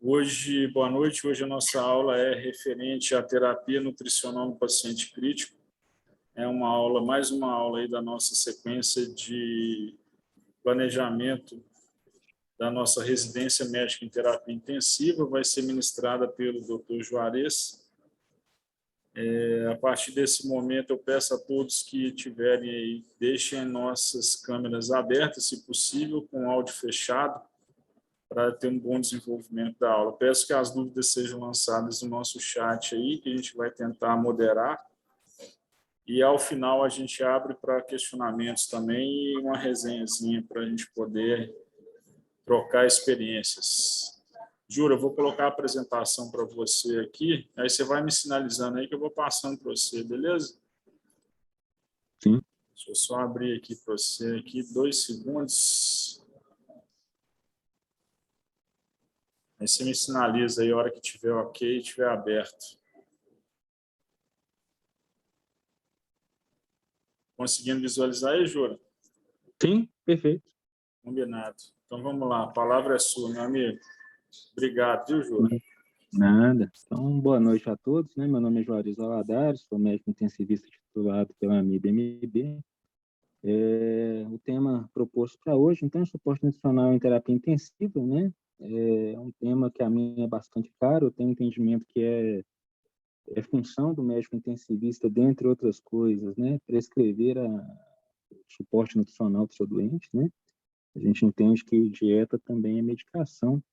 Hoje, boa noite. Hoje a nossa aula é referente à terapia nutricional no paciente crítico. É mais uma aula aí da nossa sequência de planejamento da nossa residência médica em terapia intensiva. Vai ser ministrada pelo Dr. Juarez. A partir desse momento, eu peço a todos que tiverem aí, deixem nossas câmeras abertas, se possível, com áudio fechado, para ter um bom desenvolvimento da aula. Peço que as dúvidas sejam lançadas no nosso chat aí, que a gente vai tentar moderar. E, ao final, a gente abre para questionamentos também e uma resenhazinha para a gente poder trocar experiências. Jura, eu vou colocar a apresentação para você aqui, aí você vai me sinalizando aí que eu vou passando para você, beleza? Sim. Deixa eu só abrir aqui para você, aqui, 2 segundos. Aí você me sinaliza aí a hora que tiver ok, estiver aberto. Conseguindo visualizar aí, Jura? Sim, perfeito. Combinado. Então, vamos lá. A palavra é sua, meu amigo. Obrigado, viu, Jura? Nada. Então, boa noite a todos, né? Meu nome é Juarez Valadares, sou médico intensivista titulado pela MIB-MB. O tema proposto para hoje, então, é suporte nutricional em terapia intensiva, né? É um tema que a mim é bastante caro, eu tenho entendimento que é função do médico intensivista, dentre outras coisas, né? Prescrever suporte nutricional para o seu doente, né? A gente entende que dieta também é medicação,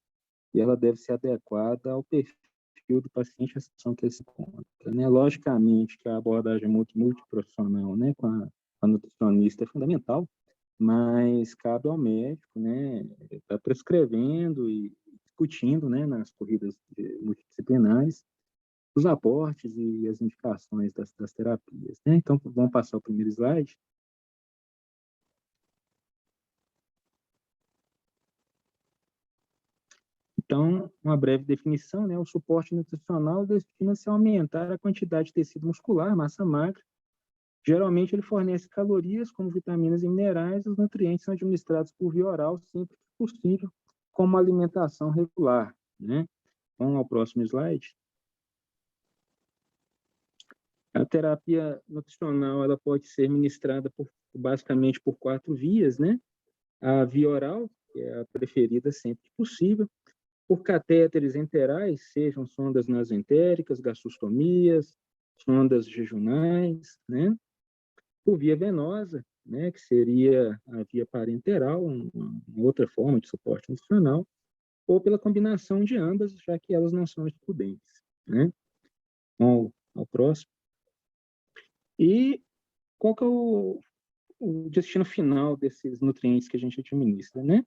e ela deve ser adequada ao perfil do paciente e a situação que ele se encontra, né? Logicamente que a abordagem multiprofissional, né, com a nutricionista é fundamental, mas cabe ao médico, né, estar prescrevendo e discutindo, né, nas corridas multidisciplinares, os aportes e as indicações das terapias, né? Então, vamos passar o primeiro slide. Então, uma breve definição, né? O suporte nutricional destina-se a aumentar a quantidade de tecido muscular, massa magra. Geralmente, ele fornece calorias, como vitaminas e minerais. Os nutrientes são administrados por via oral, sempre que possível, com uma alimentação regular, né? Vamos ao próximo slide. A terapia nutricional, ela pode ser ministrada basicamente por 4 vias, né? A via oral, que é a preferida sempre que possível, por catéteres enterais, sejam sondas nasentéricas, gastrostomias, sondas jejunais, né? Por via venosa, né, que seria a via parenteral, uma outra forma de suporte nutricional, ou pela combinação de ambas, já que elas não são excludentes, né? Ao próximo. E qual que é o destino final desses nutrientes que a gente administra, né?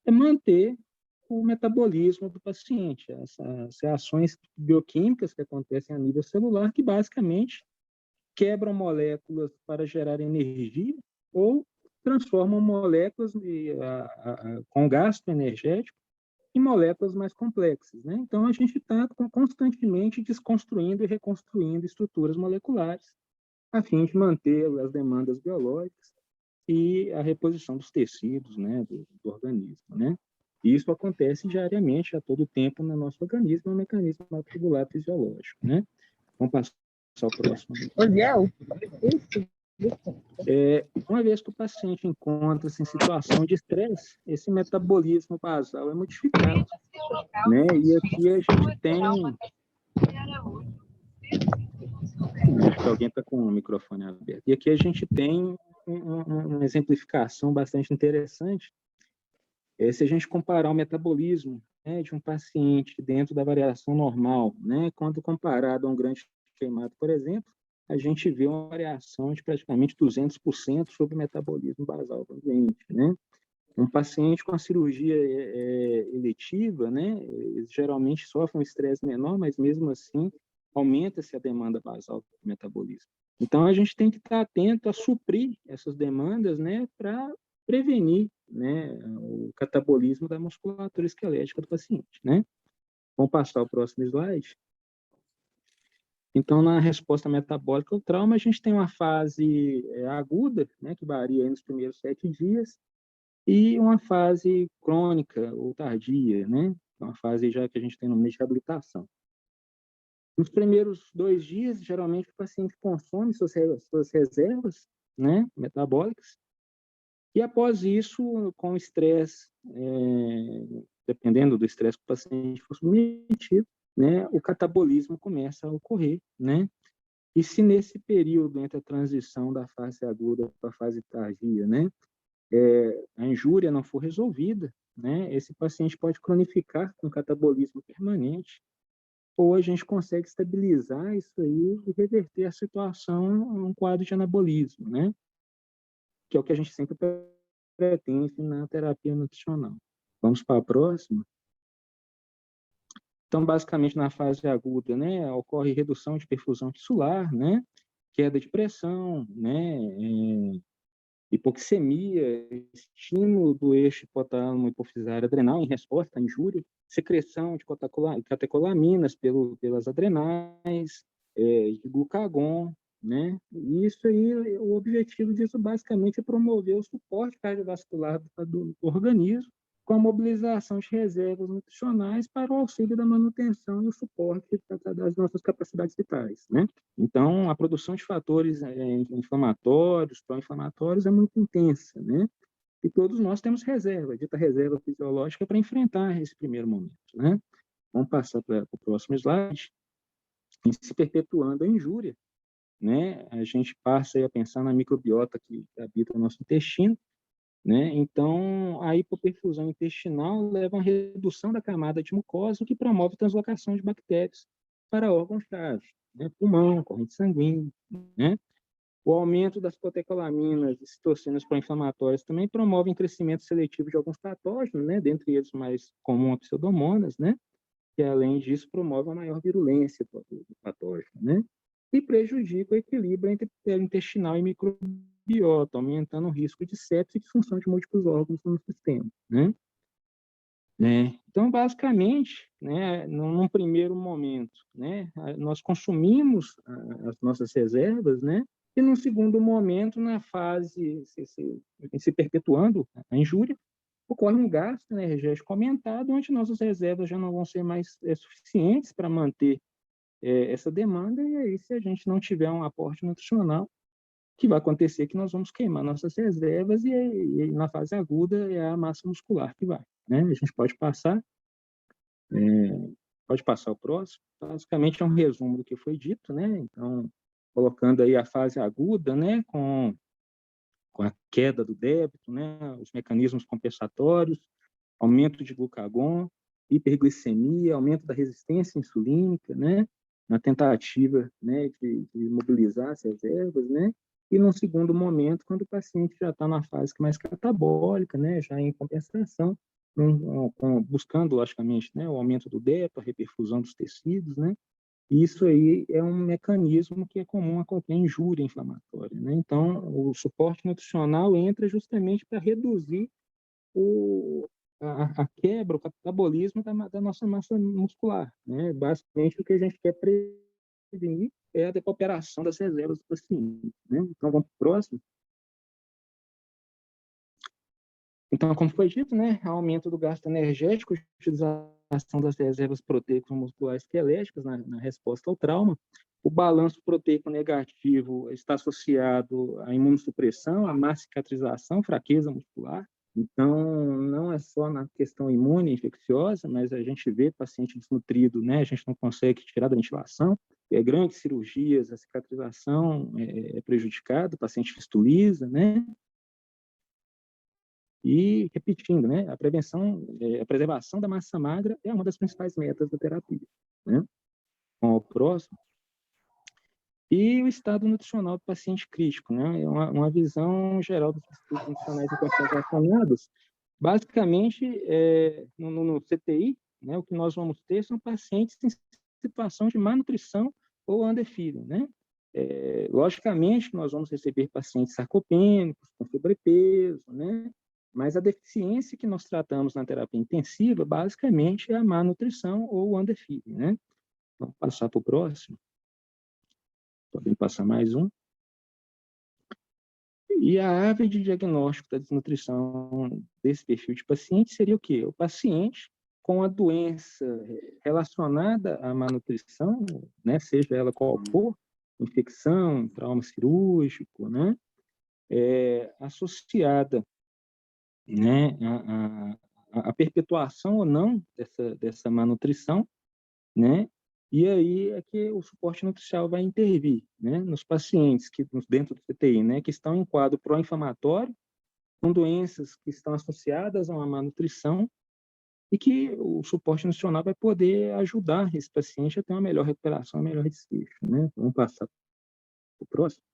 É manter o metabolismo do paciente, essas reações bioquímicas que acontecem a nível celular, que basicamente quebram moléculas para gerar energia ou transformam moléculas com gasto energético em moléculas mais complexas, né? Então, a gente está constantemente desconstruindo e reconstruindo estruturas moleculares a fim de manter as demandas biológicas e a reposição dos tecidos, né, do organismo, né? Isso acontece diariamente, a todo tempo, no nosso organismo, é um mecanismo regular fisiológico, né? Vamos passar ao próximo. Uma vez que o paciente encontra-se em situação de estresse, esse metabolismo basal é modificado, né? E aqui a gente tem... Acho que alguém está com o microfone aberto. E aqui a gente tem uma exemplificação bastante interessante. Se a gente comparar o metabolismo, né, de um paciente dentro da variação normal, né, quando comparado a um grande queimado, por exemplo, a gente vê uma variação de praticamente 200% sobre o metabolismo basal do doente, né? Um paciente com a cirurgia eletiva, né, geralmente sofre um estresse menor, mas mesmo assim aumenta-se a demanda basal do metabolismo. Então, a gente tem que estar atento a suprir essas demandas, né, para prevenir, né, o catabolismo da musculatura esquelética do paciente, né? Vamos passar ao próximo slide. Então, na resposta metabólica ao trauma, a gente tem uma fase aguda, né, que varia aí nos primeiros 7 dias, e uma fase crônica ou tardia, né? Uma fase já que a gente tem no meio de reabilitação. Nos primeiros 2 dias, geralmente o paciente consome suas reservas, né, metabólicas, e após isso, com o estresse, dependendo do estresse que o paciente for submetido, né, o catabolismo começa a ocorrer, né? E se nesse período entre a transição da fase aguda para a fase tardia, né, a injúria não for resolvida, né, esse paciente pode cronificar com catabolismo permanente, ou a gente consegue estabilizar isso aí e reverter a situação num quadro de anabolismo, né? Que é o que a gente sempre pretende na terapia nutricional. Vamos para a próxima. Então, basicamente, na fase aguda, né, ocorre redução de perfusão tissular, né, queda de pressão, né, hipoxemia, estímulo do eixo hipotálamo hipofisário adrenal em resposta à injúria, secreção de catecolaminas pelas adrenais, de glucagon, né? E isso aí, o objetivo disso basicamente é promover o suporte cardiovascular do organismo com a mobilização de reservas nutricionais para o auxílio da manutenção e o suporte das nossas capacidades vitais, né? Então, a produção de fatores inflamatórios, pró-inflamatórios, é muito intensa, né? E todos nós temos reserva, dita reserva fisiológica, para enfrentar esse primeiro momento, né? Vamos passar para o próximo slide. Em se perpetuando a injúria, né? A gente passa a pensar na microbiota que habita o nosso intestino, né? Então, a hipoperfusão intestinal leva a uma redução da camada de mucosa, o que promove a translocação de bactérias para órgãos-chave, né? Pulmão, corrente sanguínea, né? O aumento das catecolaminas e citocinas pró-inflamatórias também promovem crescimento seletivo de alguns patógenos, né? Dentre eles o mais comum a pseudomonas, né? Que além disso promove uma maior virulência do patógeno, né? E prejudica o equilíbrio entre intestinal e microbiota, aumentando o risco de sepsis e disfunção de múltiplos órgãos no sistema, né? Então, basicamente, né, num primeiro momento, né, nós consumimos as nossas reservas, né, e num segundo momento, na fase se perpetuando a injúria, ocorre um gasto energético aumentado, onde nossas reservas já não vão ser mais suficientes para manter essa demanda, e aí, se a gente não tiver um aporte nutricional, o que vai acontecer é que nós vamos queimar nossas reservas e na fase aguda é a massa muscular que vai, né? A gente pode passar o próximo. Basicamente é um resumo do que foi dito, né? Então, colocando aí a fase aguda, né, com a queda do débito, né, os mecanismos compensatórios, aumento de glucagon, hiperglicemia, aumento da resistência insulínica, né, na tentativa, né, de mobilizar as reservas, né, e num segundo momento, quando o paciente já está na fase mais catabólica, né, já em compensação, buscando, logicamente, né, o aumento do débito, a reperfusão dos tecidos, né, e isso aí é um mecanismo que é comum a qualquer injúria inflamatória, né? Então, o suporte nutricional entra justamente para reduzir a quebra, o catabolismo da nossa massa muscular, né? Basicamente, o que a gente quer prevenir é a depauperação das reservas do paciente, né? Então, vamos para o próximo. Então, como foi dito, né, aumento do gasto energético, utilização das reservas proteicas musculares esqueléticas na resposta ao trauma. O balanço proteico negativo está associado à imunossupressão, à má cicatrização, fraqueza muscular. Então, não é só na questão imune infecciosa, mas a gente vê paciente desnutrido, né, a gente não consegue tirar da ventilação. Grandes cirurgias, a cicatrização é prejudicada, o paciente fistuliza, né? E, repetindo, né, a preservação da massa magra é uma das principais metas da terapia, né? Com o próximo. E o estado nutricional do paciente crítico, né? É uma visão geral dos estudos nutricionais em pacientes relacionados. Basicamente, no CTI, né, o que nós vamos ter são pacientes em situação de má nutrição ou underfeeding, né? Logicamente, nós vamos receber pacientes sarcopênicos, com sobrepeso, né? Mas a deficiência que nós tratamos na terapia intensiva, basicamente, é a má nutrição ou o underfeeding, né? Vamos passar para o próximo. Podem passar mais um. E a árvore de diagnóstico da desnutrição desse perfil de paciente seria o quê? O paciente com a doença relacionada à malnutrição, né, seja ela qual for, infecção, trauma cirúrgico, né, associada, né, a perpetuação ou não dessa malnutrição, né, e aí é que o suporte nutricional vai intervir, né, nos pacientes que dentro do CTI, né, que estão em quadro pró-inflamatório, com doenças que estão associadas a uma má nutrição, e que o suporte nutricional vai poder ajudar esse paciente a ter uma melhor recuperação, um melhor desfecho, né? Vamos passar para o próximo.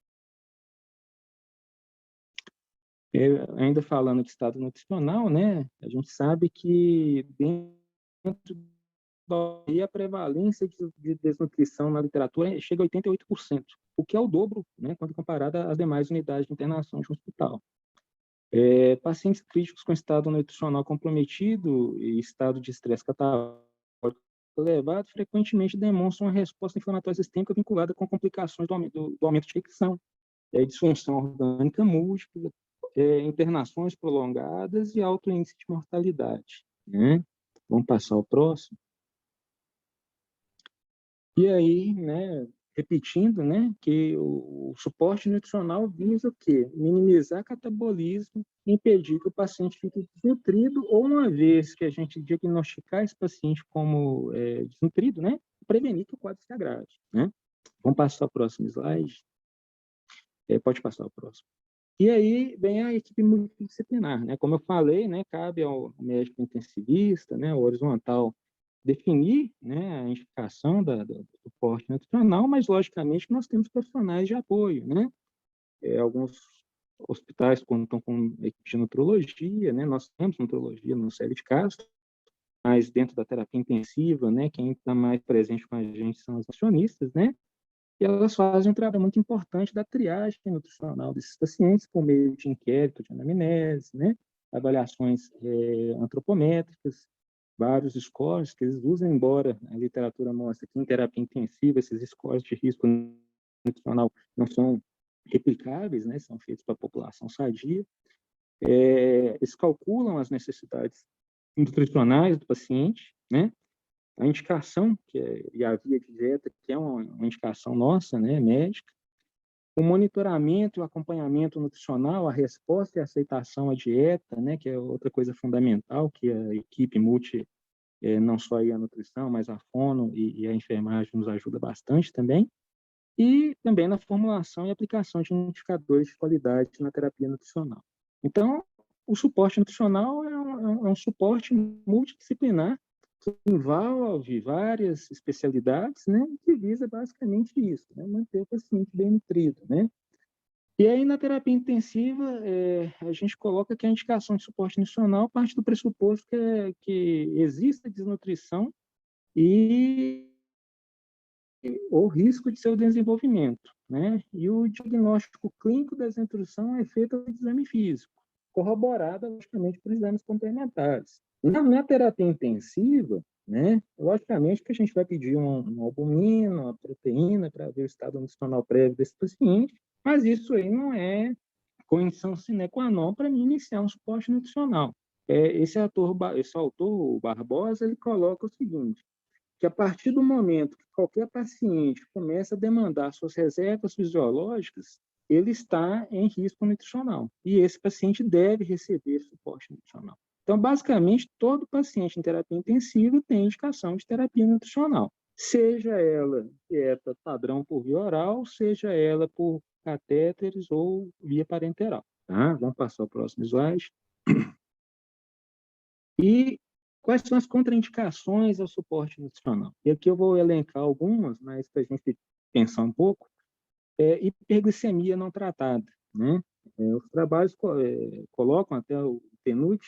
Ainda falando de estado nutricional, né? A gente sabe que dentro e a prevalência de desnutrição na literatura chega a 88%, o que é o dobro, né, quando comparado às demais unidades de internação de um hospital. Pacientes críticos com estado nutricional comprometido e estado de estresse catabólico elevado frequentemente demonstram uma resposta inflamatória sistêmica vinculada com complicações do aumento de infecção, disfunção orgânica múltipla, internações prolongadas e alto índice de mortalidade, né? Vamos passar ao próximo. E aí, né, repetindo, né, que o suporte nutricional visa o quê? Minimizar catabolismo, impedir que o paciente fique desnutrido, ou uma vez que a gente diagnosticar esse paciente como desnutrido, né, prevenir que o quadro se agrave, né? Vamos passar ao próximo slide. Pode passar o próximo. E aí vem a equipe multidisciplinar, né? Como eu falei, né, cabe ao médico intensivista, né, o horizontal, definir, né, a indicação do suporte nutricional, mas logicamente nós temos profissionais de apoio, né? Alguns hospitais contam com equipe de nutrologia, né? Nós temos nutrologia no série de casos, mas dentro da terapia intensiva, né, quem está mais presente com a gente são os nutricionistas, né? E elas fazem um trabalho muito importante da triagem nutricional desses pacientes por meio de inquérito de anamnese, né? Avaliações antropométricas, vários scores que eles usam, embora a literatura mostre que em terapia intensiva esses scores de risco nutricional não são replicáveis, né? São feitos para a população sadia. Eles calculam as necessidades nutricionais do paciente, né? A indicação, e a via de dieta, que é uma indicação nossa, né, médica, o monitoramento e o acompanhamento nutricional, a resposta e a aceitação à dieta, né, que é outra coisa fundamental, que a equipe não só a nutrição, mas a fono e a enfermagem nos ajuda bastante também, e também na formulação e aplicação de indicadores de qualidade na terapia nutricional. Então, o suporte nutricional é um suporte multidisciplinar que envolve várias especialidades, né, que visa basicamente isso, né, manter o paciente bem nutrido, né. E aí, na terapia intensiva, a gente coloca que a indicação de suporte nutricional parte do pressuposto que exista desnutrição e ou risco de seu desenvolvimento, né? E o diagnóstico clínico da desnutrição é feito por exame físico, corroborado, logicamente, por exames complementares. Na terapia intensiva, né, logicamente que a gente vai pedir um albumina, uma proteína para ver o estado nutricional prévio desse paciente, mas isso aí não é condição sine qua non para mim iniciar um suporte nutricional. Esse autor, o Barbosa, ele coloca o seguinte, que a partir do momento que qualquer paciente começa a demandar suas reservas fisiológicas, ele está em risco nutricional. E esse paciente deve receber suporte nutricional. Então, basicamente, todo paciente em terapia intensiva tem indicação de terapia nutricional. Seja ela dieta padrão por via oral, seja ela por catéteres ou via parenteral. Tá? Vamos passar ao próximo slide. E quais são as contraindicações ao suporte nutricional? E aqui eu vou elencar algumas, mas para a gente pensar um pouco. Hiperglicemia não tratada, né? Os trabalhos colocam até o PNUD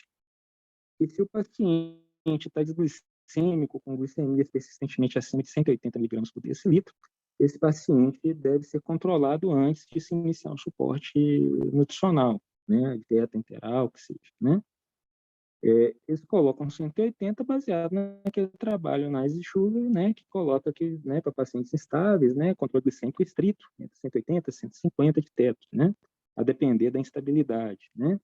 que se o paciente está desglicêmico, com glicemias persistentemente acima de 180 mg por decilitro, esse paciente deve ser controlado antes de se iniciar o suporte nutricional, né? Dieta enteral, que seja, né? Eles colocam 180 baseado naquele trabalho na Schuller, né, que coloca que, né, para pacientes instáveis, né, controle glicêmico estrito, entre 180 e 150 de teto, né. a depender da instabilidade, né?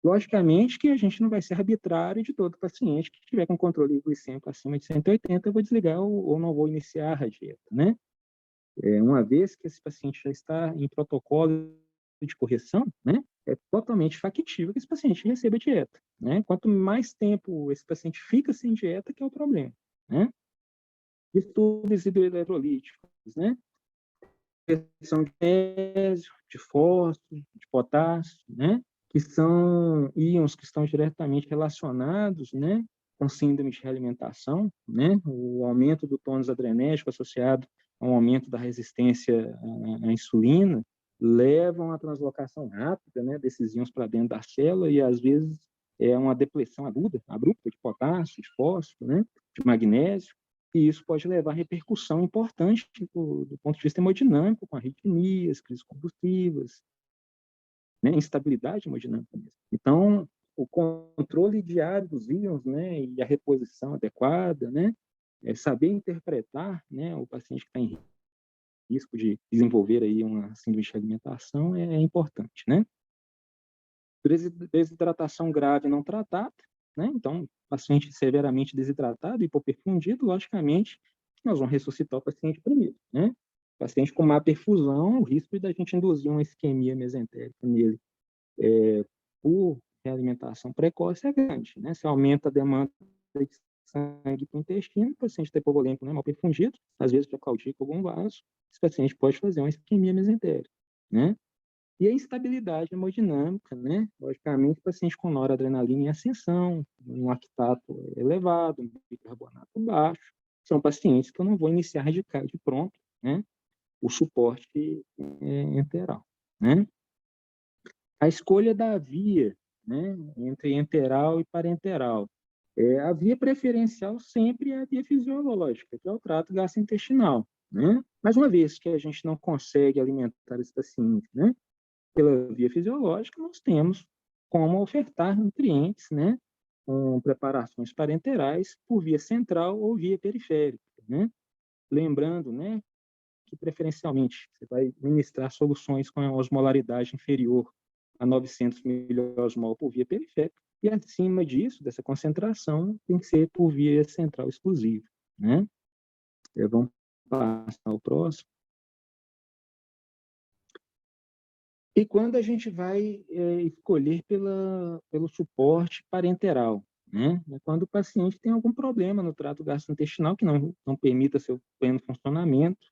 Logicamente que a gente não vai ser arbitrário de todo paciente que tiver com controle glicêmico acima de 180, eu vou desligar ou não vou iniciar a dieta, né? Uma vez que esse paciente já está em protocolo de correção, né, é totalmente factível que esse paciente receba dieta, né? Quanto mais tempo esse paciente fica sem dieta, que é o problema, né? Distúrbios hidroeletrolíticos, né? Questão de magnésio, de fósforo, de potássio, né? Que são íons que estão diretamente relacionados, né, com síndrome de realimentação, né? O aumento do tônus adrenérgico associado ao aumento da resistência à insulina levam à translocação rápida, né, desses íons para dentro da célula e às vezes é uma depressão abrupta de potássio, de fósforo, né, de magnésio, e isso pode levar a repercussão importante do ponto de vista hemodinâmico, com arritmias, crises convulsivas, né, instabilidade hemodinâmica mesmo. Então, o controle diário dos íons, né, e a reposição adequada, né, saber interpretar, né, o paciente que está em risco de desenvolver aí uma síndrome de alimentação é importante, né? Desidratação grave não tratada, né? Então, paciente severamente desidratado, hipoperfundido, logicamente, nós vamos ressuscitar o paciente primeiro, né? Paciente com má perfusão, o risco da gente induzir uma isquemia mesentérica nele por realimentação precoce é grande, né? Se aumenta a demanda de sangue para o intestino, o paciente está hipovolêmico, né, mal perfundido, às vezes já claudica algum vaso, esse paciente pode fazer uma isquemia mesentérica, né? E a instabilidade hemodinâmica, né? Logicamente, paciente com noradrenalina em ascensão, um lactato elevado, um bicarbonato baixo, são pacientes que eu não vou iniciar de pronto, né, o suporte enteral, né? A escolha da via, né, entre enteral e parenteral. A via preferencial sempre é a via fisiológica, que é o trato gastrointestinal, né? Mas uma vez que a gente não consegue alimentar esse paciente, né, pela via fisiológica, nós temos como ofertar nutrientes, né, com preparações parenterais por via central ou via periférica, né? Lembrando, né, que preferencialmente você vai ministrar soluções com a osmolaridade inferior a 900 miliosmol por via periférica, e acima disso, dessa concentração, tem que ser por via central exclusiva, né? Vamos passar ao próximo. E quando a gente vai escolher pelo suporte parenteral, né? É quando o paciente tem algum problema no trato gastrointestinal que não permita seu pleno funcionamento,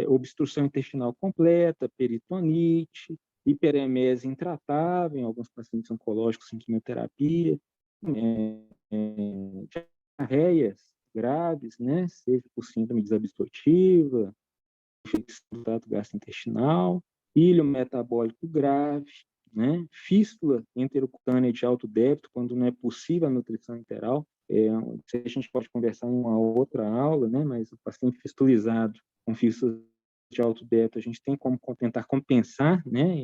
obstrução intestinal completa, peritonite, hiperemese intratável em alguns pacientes oncológicos sem quimioterapia, diarreias graves, né? Seja por síndrome desabsortiva, infecção do trato gastrointestinal, ilho metabólico grave, né? Fístula intercutânea de alto débito, quando não é possível a nutrição enteral. A gente pode conversar em uma outra aula, né? Mas o paciente fistulizado com fístula de alto débito, a gente tem como tentar compensar, né,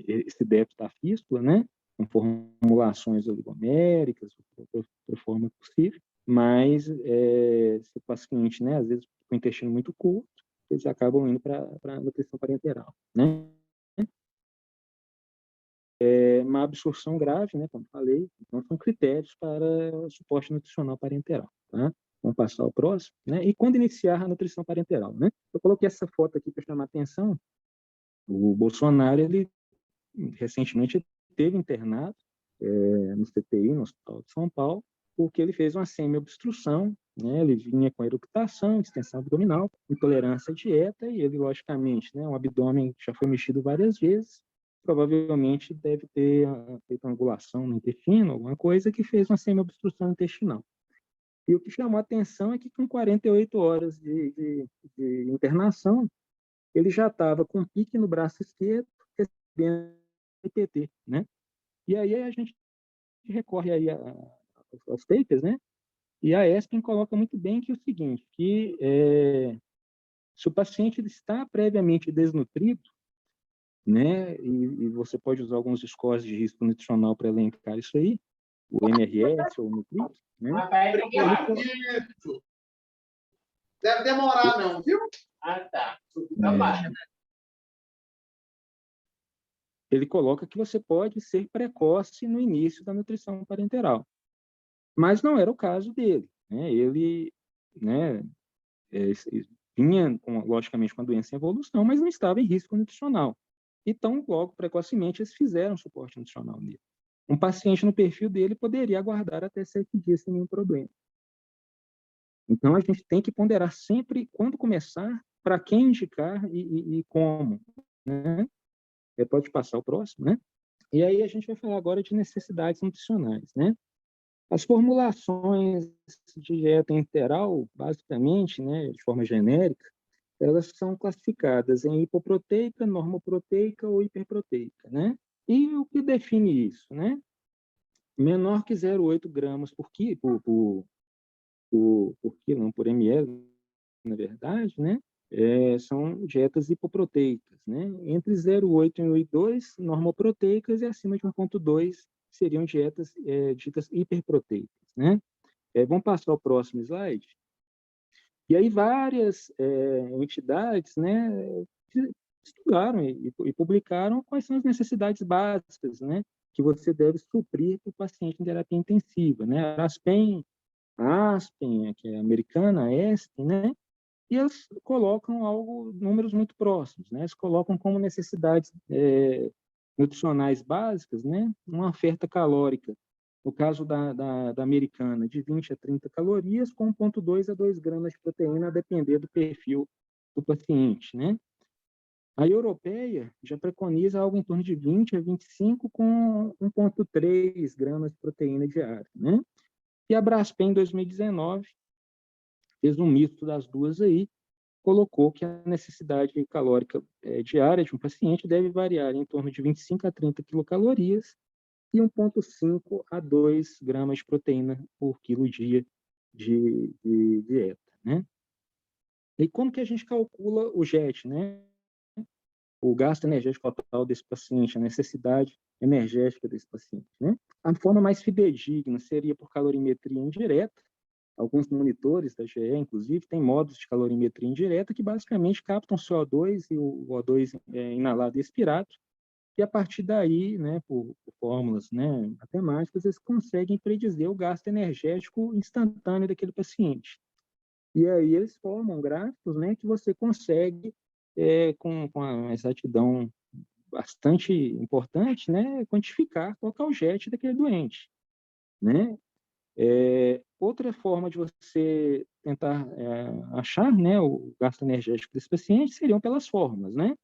esse débito da fístula, né, com formulações oligoméricas, da forma possível, mas se o paciente, né, às vezes com o intestino muito curto, eles acabam indo para a nutrição parenteral, né? Uma absorção grave, né, como falei, então são critérios para suporte nutricional parenteral, tá? Vamos passar ao próximo, né? E quando iniciar a nutrição parenteral, né? Eu coloquei essa foto aqui para chamar a atenção. O Bolsonaro, ele recentemente teve internado no CTI, no Hospital de São Paulo, porque ele fez uma semi-obstrução, né? Ele vinha com eructação, distensão abdominal, intolerância à dieta, e ele, logicamente, né, o abdômen já foi mexido várias vezes, provavelmente deve ter feito uma angulação no intestino, alguma coisa que fez uma semi-obstrução intestinal. E o que chamou a atenção é que com 48 horas de internação, ele já estava com pique no braço esquerdo, recebendo IPT, né? E aí a gente recorre aí aos papers, né? E a ESPEN coloca muito bem que é o seguinte, que se o paciente está previamente desnutrido, né? E você pode usar alguns scores de risco nutricional para elencar isso aí, o MRS ou o Nutrix, né? Deve demorar, não, viu? Ah, tá. ele coloca que você pode ser precoce no início da nutrição parenteral. Mas não era o caso dele, né? Ele, né, vinha, logicamente, com a doença em evolução, mas não estava em risco nutricional. Então, logo, precocemente, eles fizeram suporte nutricional nele. Um paciente no perfil dele poderia aguardar até 7 dias sem nenhum problema. Então, a gente tem que ponderar sempre quando começar, para quem indicar e como, né? Pode passar o próximo, né? E aí a gente vai falar agora de necessidades nutricionais, né? As formulações de dieta interal, basicamente, né, de forma genérica, elas são classificadas em hipoproteica, normoproteica ou hiperproteica, né? E o que define isso, né? Menor que 0,8 gramas por quilo, não, por ml, na verdade, né? São dietas hipoproteicas, né? Entre 0,8 e 1,2, normoproteicas, e acima de 1,2 seriam dietas ditas hiperproteicas, né? Vamos passar ao próximo slide. E aí várias entidades, né, estudaram e publicaram quais são as necessidades básicas, né, que você deve suprir para o paciente em terapia intensiva, né? A Aspen, que é americana, a ESPEN, né? E eles colocam números muito próximos, né? Eles colocam como necessidades nutricionais básicas, né? Uma oferta calórica, no caso da americana, de 20 a 30 calorias, com 1,2 a 2 gramas de proteína, a depender do perfil do paciente, né? A europeia já preconiza algo em torno de 20 a 25, com 1,3 gramas de proteína diária, né? E a Braskem, em 2019, fez um misto das duas aí, colocou que a necessidade calórica diária de um paciente deve variar em torno de 25 a 30 quilocalorias e 1,5 a 2 gramas de proteína por quilo dia de dieta, né? E como que a gente calcula o GET, né? O gasto energético total desse paciente, a necessidade energética desse paciente, né? A forma mais fidedigna seria por calorimetria indireta. Alguns monitores da GE, inclusive, têm modos de calorimetria indireta que basicamente captam CO2 e o O2 inalado e expirado, e a partir daí, né, por fórmulas, né, matemáticas, eles conseguem predizer o gasto energético instantâneo daquele paciente. E aí eles formam gráficos, né, que você consegue, com a exatidão bastante importante, né, quantificar qual é o JET daquele doente, né? Outra forma de você tentar achar, né, o gasto energético desse paciente seriam pelas fórmulas, né?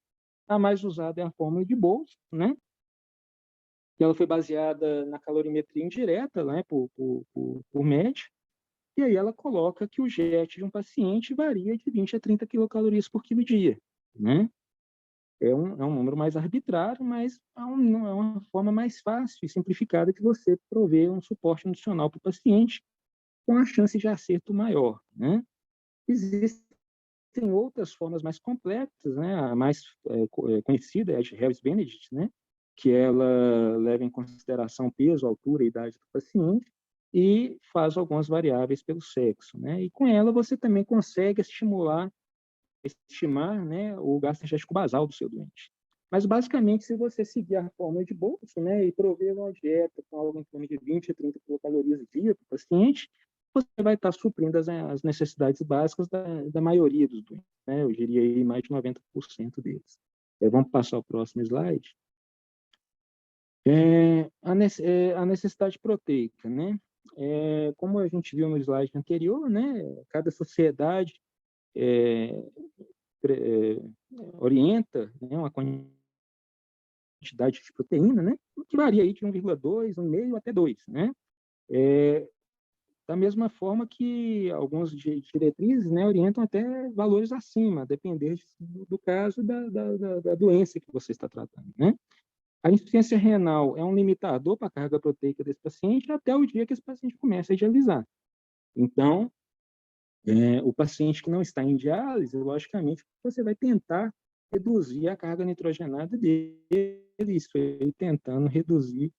A mais usada é a fórmula de Bose, né? Que ela foi baseada na calorimetria indireta, né, por MED, e aí ela coloca que o JET de um paciente varia de 20 a 30 quilocalorias por quilo dia, né? É um número mais arbitrário, mas é uma forma mais fácil e simplificada de você prover um suporte nutricional para o paciente, com a chance de acerto maior, né? Existem outras formas mais complexas, né? A mais conhecida é a de Harris-Benedict, né? Que ela leva em consideração peso, altura e idade do paciente e faz algumas variáveis pelo sexo, né? E com ela você também consegue estimar, né, o gasto energético basal do seu doente. Mas, basicamente, se você seguir a fórmula de Boltz, né, e prover uma dieta com algo em torno de 20 a 30 quilocalorias dia para o paciente, você vai estar suprindo as necessidades básicas da maioria dos doentes, né? Eu diria aí mais de 90% deles. Vamos passar ao próximo slide. A necessidade proteica, né? Como a gente viu no slide anterior, né? Cada sociedade orienta, né, uma quantidade de proteína, né? Que varia aí de 1,2, 1,5 até 2, né? Da mesma forma que algumas diretrizes, né, orientam até valores acima, a depender do caso da doença que você está tratando, né? A insuficiência renal é um limitador para a carga proteica desse paciente até o dia que esse paciente começa a dialisar. Então, o paciente que não está em diálise, logicamente, você vai tentar reduzir a carga nitrogenada dele, isso ele tentando reduzir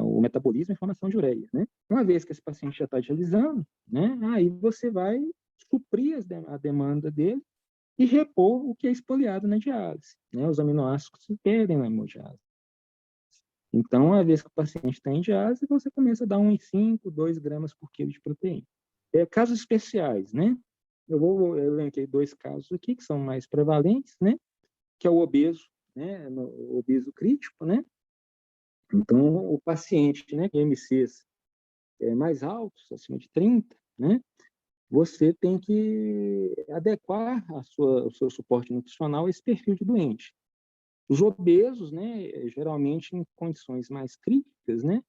o metabolismo e a formação de ureia, né? Uma vez que esse paciente já está dialisando, né, aí você vai suprir a demanda dele e repor o que é expoliado na diálise, né? Os aminoácidos se perdem na hemodiálise. Então, uma vez que o paciente está em diálise, você começa a dar uns 5, 2 gramas por quilo de proteína. Casos especiais, né? Eu elenquei 2 casos aqui que são mais prevalentes, né? Que é o obeso, né? O obeso crítico, né? Então, o paciente, né, com IMCs mais altos, acima de 30, né? Você tem que adequar o seu suporte nutricional a esse perfil de doente. Os obesos, né, geralmente em condições mais críticas, né,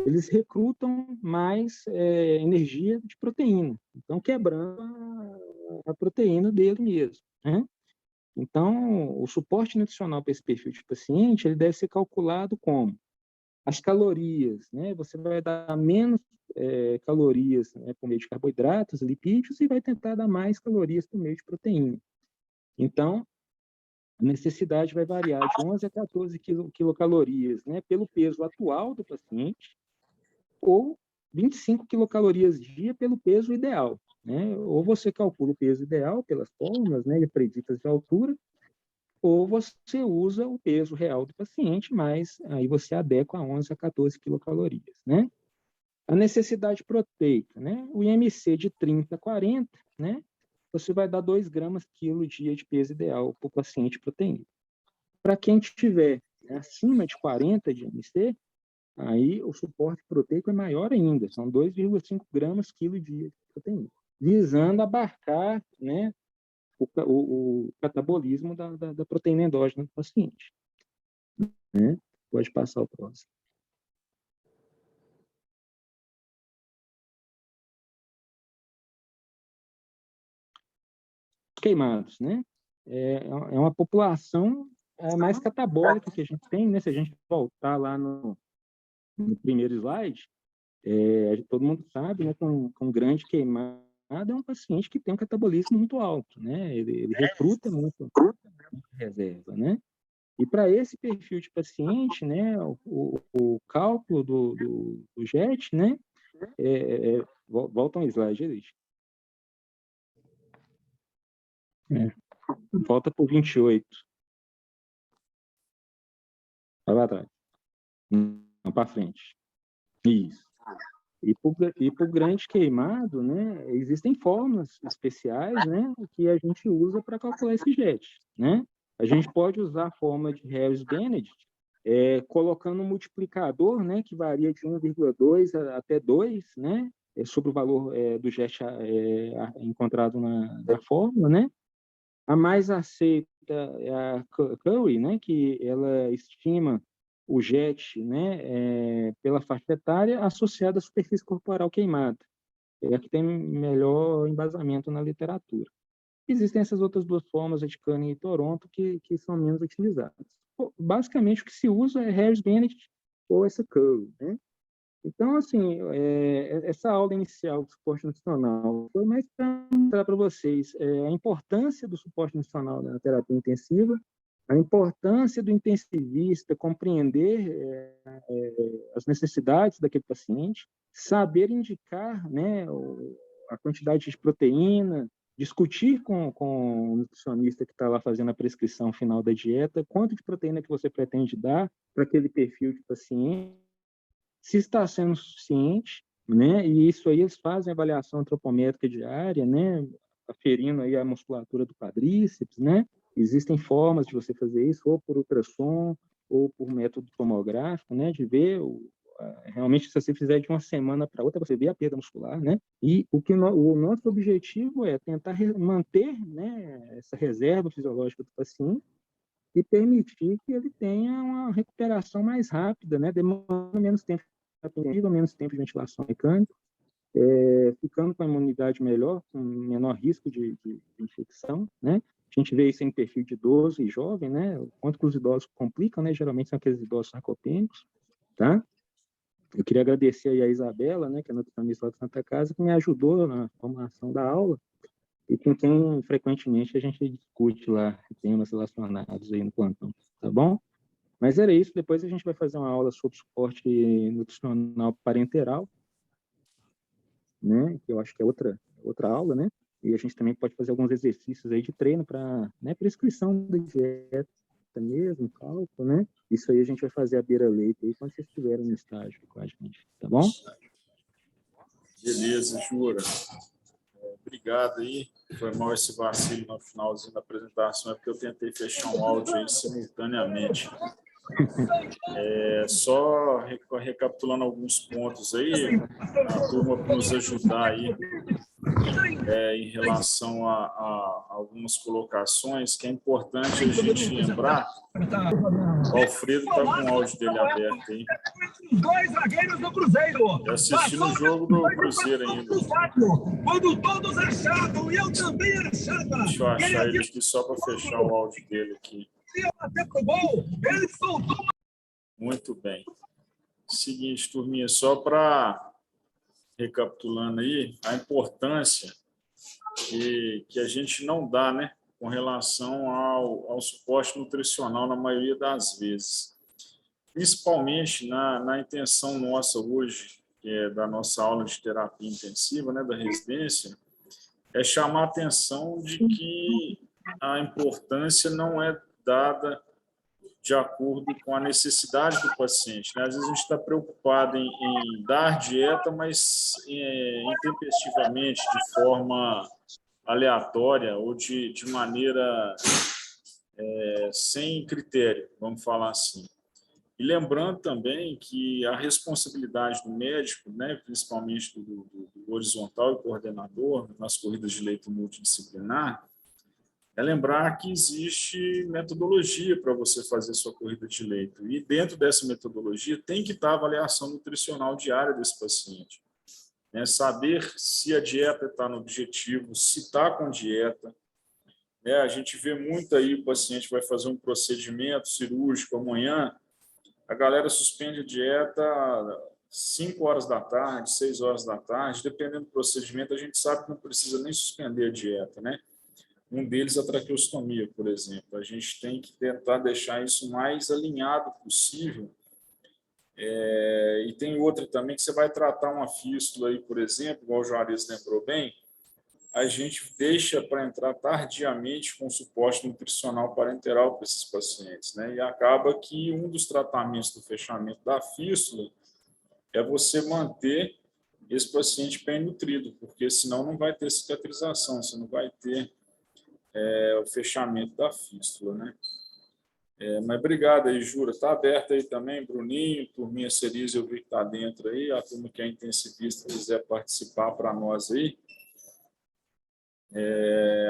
eles recrutam mais energia de proteína, então quebrando a proteína dele mesmo, né? Então, o suporte nutricional para esse perfil de paciente, ele deve ser calculado como as calorias, né? Você vai dar menos calorias, né, por meio de carboidratos, lipídios, e vai tentar dar mais calorias por meio de proteína. Então, a necessidade vai variar de 11 a 14 quilocalorias, né, pelo peso atual do paciente, ou 25 quilocalorias dia pelo peso ideal, né? Ou você calcula o peso ideal pelas fórmulas, né, preditas de altura, ou você usa o peso real do paciente, mas aí você adequa a 11 a 14 quilocalorias, né? A necessidade proteica, né? O IMC de 30 a 40, né? Você vai dar 2 gramas quilo dia de peso ideal para o paciente proteína. Para quem tiver acima de 40 de IMC, aí o suporte proteico é maior ainda, são 2,5 gramas quilo dia de proteína, visando abarcar, né, o catabolismo da proteína endógena do paciente, né? Pode passar o próximo. Queimados, né? É uma população mais catabólica que a gente tem, né? Se a gente voltar lá no primeiro slide, todo mundo sabe, né? Com grande queimada é um paciente que tem um catabolismo muito alto, né? Ele recruta muito reserva, né? E para esse perfil de paciente, né? O cálculo do JET, né? Volta um slide, Elite. Volta para o 28. Vai lá atrás. Não, para frente. Isso. E para o grande queimado, né, existem fórmulas especiais, né, que a gente usa para calcular esse JET, né? A gente pode usar a fórmula de Harris-Benedict, colocando um multiplicador, né, que varia de 1,2 até 2, né, sobre o valor do JET encontrado na fórmula, né? A mais aceita é a Curry, né, que ela estima o JET, né, pela faixa etária associada à superfície corporal queimada. É a que tem melhor embasamento na literatura. Existem essas outras 2 formas, a de Canning e Toronto, que são menos utilizadas. Basicamente, o que se usa é Harris-Benedict ou essa Curry, né? Então, assim, essa aula inicial do suporte nutricional foi mais para mostrar para vocês a importância do suporte nutricional na terapia intensiva, a importância do intensivista compreender as necessidades daquele paciente, saber indicar, né, a quantidade de proteína, discutir com o nutricionista que está lá fazendo a prescrição final da dieta, quanto de proteína que você pretende dar para aquele perfil de paciente, se está sendo suficiente, né? E isso aí eles fazem avaliação antropométrica diária, né? Aferindo aí a musculatura do quadríceps, né? Existem formas de você fazer isso, ou por ultrassom, ou por método tomográfico, né? De ver realmente, se você fizer de uma semana para outra, você vê a perda muscular, né? E o nosso objetivo é tentar manter, né, essa reserva fisiológica do paciente e permitir que ele tenha uma recuperação mais rápida, né? Demorando menos tempo menos tempo de ventilação mecânica, ficando com a imunidade melhor, com menor risco de infecção, né? A gente vê isso em perfil de idoso e jovem, né? O quanto que os idosos complicam, né? Geralmente são aqueles idosos sarcopênicos, tá? Eu queria agradecer aí a Isabela, né, que é nutricionista lá de Santa Casa, que me ajudou na formação da aula e com quem frequentemente a gente discute lá temas relacionados aí no plantão, tá bom? Mas era isso, depois a gente vai fazer uma aula sobre suporte nutricional parenteral, né, que eu acho que é outra aula, né? E a gente também pode fazer alguns exercícios aí de treino para, né, prescrição da dieta, mesmo, cálculo, né? Isso aí a gente vai fazer a beira-leito aí quando vocês estiverem no estágio com a gente, tá bom? Beleza, Jura. Obrigado aí. Foi mal esse vacilo no finalzinho da apresentação, é porque eu tentei fechar um áudio aí simultaneamente. Só recapitulando alguns pontos aí, a turma para nos ajudar aí em relação a algumas colocações, que é importante a gente lembrar. O Alfredo está com o áudio dele aberto aí. Dois zagueiros do Cruzeiro. Eu assisti no jogo do Cruzeiro ainda. Quando todos achavam, eu também achava. Deixa eu achar ele aqui só para fechar o áudio dele aqui. Até pro gol, ele soltou. Muito bem. Seguinte, turminha, só para recapitulando aí, a importância que a gente não dá, né, com relação ao suporte nutricional na maioria das vezes. Principalmente na intenção nossa hoje, que é da nossa aula de terapia intensiva, né, da residência, é chamar a atenção de que a importância não é dada de acordo com a necessidade do paciente, né? Às vezes a gente está preocupado em dar dieta, mas intempestivamente, de forma aleatória ou de maneira sem critério, vamos falar assim. E lembrando também que a responsabilidade do médico, né, principalmente do horizontal e coordenador, nas corridas de leito multidisciplinar, é lembrar que existe metodologia para você fazer sua corrida de leito. E dentro dessa metodologia tem que estar a avaliação nutricional diária desse paciente. Saber se a dieta está no objetivo, se está com dieta. A gente vê muito aí, o paciente vai fazer um procedimento cirúrgico amanhã, a galera suspende a dieta 5 horas da tarde, 6 horas da tarde, dependendo do procedimento, a gente sabe que não precisa nem suspender a dieta, né? Um deles, a traqueostomia, por exemplo. A gente tem que tentar deixar isso mais alinhado possível. E tem outra também, que você vai tratar uma fístula, aí, por exemplo, igual o Juarez lembrou bem, a gente deixa para entrar tardiamente com suporte nutricional parenteral para esses pacientes, né? E acaba que um dos tratamentos do fechamento da fístula é você manter esse paciente bem nutrido, porque senão não vai ter cicatrização, você não vai ter o fechamento da fístula, né? Mas obrigado aí, Jura. Está aberto aí também, Bruninho, turminha Cerise, eu vi que está dentro aí, a turma que é intensivista quiser participar para nós aí.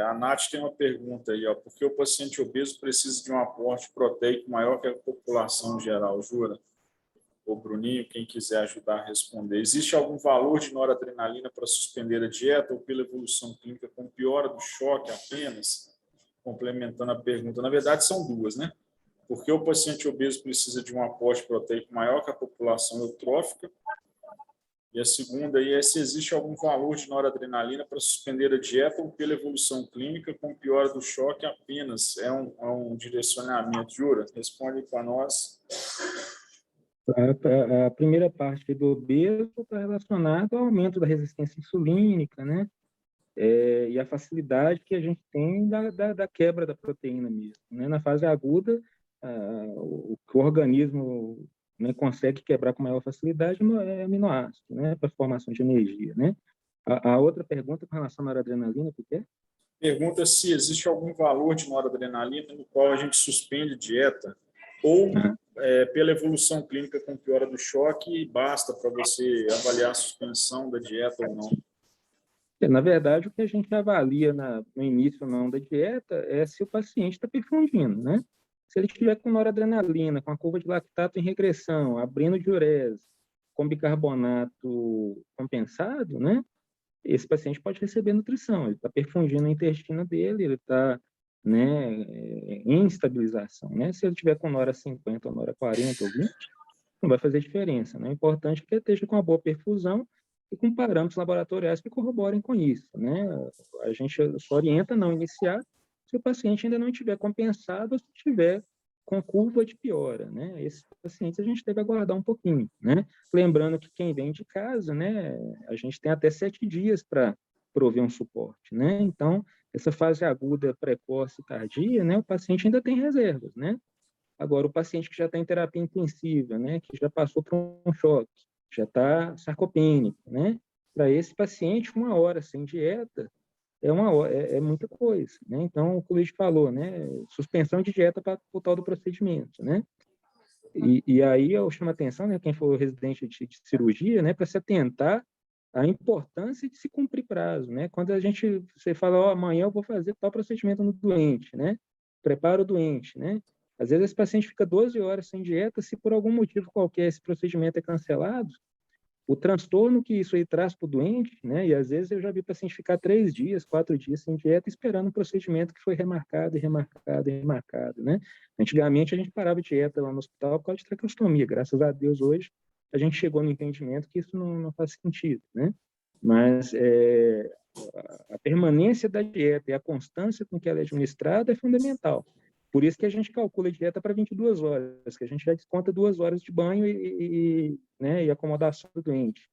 A Nath tem uma pergunta aí, ó, por que o paciente obeso precisa de um aporte proteico maior que a população geral, Jura? O Bruninho, quem quiser ajudar a responder. Existe algum valor de noradrenalina para suspender a dieta ou pela evolução clínica com piora do choque apenas? Complementando a pergunta. Na verdade, são duas, né? Porque o paciente obeso precisa de um aporte proteico maior que a população eutrófica. E a segunda aí é se existe algum valor de noradrenalina para suspender a dieta ou pela evolução clínica com piora do choque apenas. É um direcionamento. Jura, responde para nós. A primeira parte do obeso está relacionada ao aumento da resistência insulínica, né? E a facilidade que a gente tem da quebra da proteína mesmo, né? Na fase aguda, o que o organismo, né, consegue quebrar com maior facilidade é aminoácido, né? Para formação de energia, né? A outra pergunta com relação à noradrenalina, o que é? Pergunta se existe algum valor de noradrenalina no qual a gente suspende dieta ou pela evolução clínica com piora do choque, basta para você avaliar a suspensão da dieta ou não? Na verdade, o que a gente avalia no início ou não da dieta é se o paciente está perfundindo, né? Se ele estiver com noradrenalina, com a curva de lactato em regressão, abrindo diurese, com bicarbonato compensado, né? Esse paciente pode receber nutrição, ele está perfundindo o intestino dele, ele está, né, em estabilização, né? Se ele tiver com nora 50 ou nora 40 ou 20, não vai fazer diferença, né? O importante é que ele esteja com uma boa perfusão e com parâmetros laboratoriais que corroborem com isso, né? A gente só orienta não iniciar se o paciente ainda não estiver compensado ou se estiver com curva de piora, né? Esses pacientes a gente deve aguardar um pouquinho, né? Lembrando que quem vem de casa, né? A gente tem até 7 dias para prover um suporte, né? Então, essa fase aguda, precoce e tardia, né, o paciente ainda tem reservas, né? Agora, o paciente que já está em terapia intensiva, né, que já passou por um choque, já está sarcopênico, né? Para esse paciente, 1 hora sem dieta é muita coisa, né? Então, o que o Luiz falou, né? Suspensão de dieta para o tal do procedimento, né? E aí eu chamo a atenção, né, quem for residente de cirurgia, né, para se atentar à importância de se cumprir prazo, né? Quando você fala, ó, amanhã eu vou fazer tal procedimento no doente, né? Prepara o doente, né? Às vezes esse paciente fica 12 horas sem dieta, se por algum motivo qualquer esse procedimento é cancelado, o transtorno que isso aí traz para o doente, né? E às vezes eu já vi paciente ficar 3 dias, 4 dias sem dieta, esperando um procedimento que foi remarcado e remarcado e remarcado, né? Antigamente a gente parava dieta lá no hospital por causa de traqueostomia. Graças a Deus hoje a gente chegou no entendimento que isso não faz sentido, né? Mas a permanência da dieta e a constância com que ela é administrada é fundamental. Por isso que a gente calcula a dieta para 22 horas, que a gente já desconta 2 horas de banho né, e acomodação do doente.